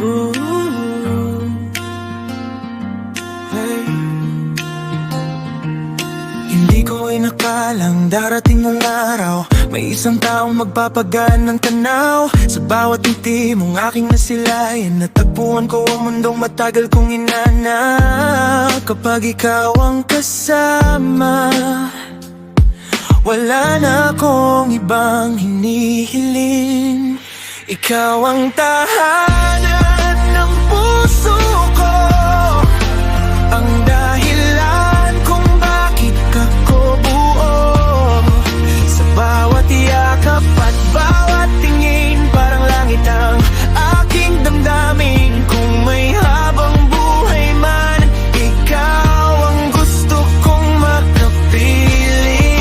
Ooh, hey. Hindi ko inakalang darating ang araw, may isang taong magpapagaan ng tanaw. Sa bawat ngiti mong aking nasilayan, natagpuan ko ang mundong matagal kong inanap. Kapag ikaw ang kasama, wala na akong ibang hinihiling. Ikaw ang tahanan ng puso ko, ang dahilan kung bakit ako buo. Sa bawat yakap at bawat tingin, parang langit ang aking damdamin. Kung may habang buhay man, ikaw ang gusto kong makapili.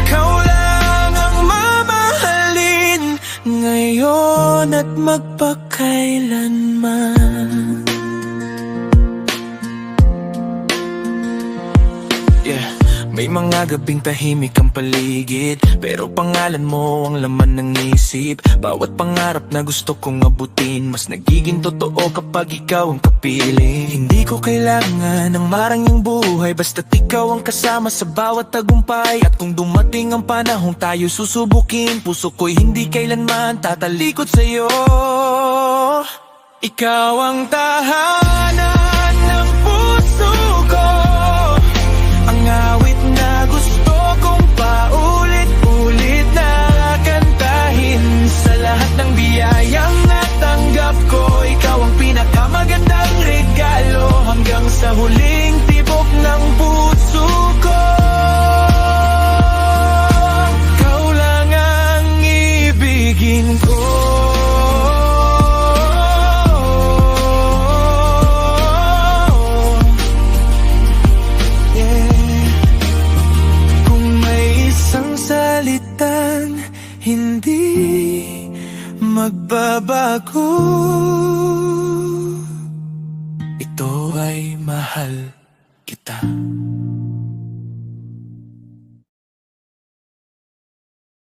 Ikaw lang ang mamahalin ngayon at magpakailanman. Yeah. May mga gabing tahimik ang paligid, pero pangalan mo ang laman ng isip. Bawat pangarap na gusto kong abutin, mas nagiging totoo kapag ikaw ang kapiling. Hindi ko kailangan ng marangyang buhay, basta't ikaw ang kasama sa bawat tagumpay. At kung dumating ang panahong tayo susubukin, puso ko'y hindi kailanman tatalikod sa'yo. Ikaw ang tahanan ng puso ko, ang awit na gusto kong paulit-ulit na kantahin. Sa lahat ng biyayang natanggap ko, ikaw ang pinakamagandang regalo, hanggang sa huling tibok ng puso ko. Ikaw lang ang ibigin ko. Hindi magbabago, ito ay mahal kita.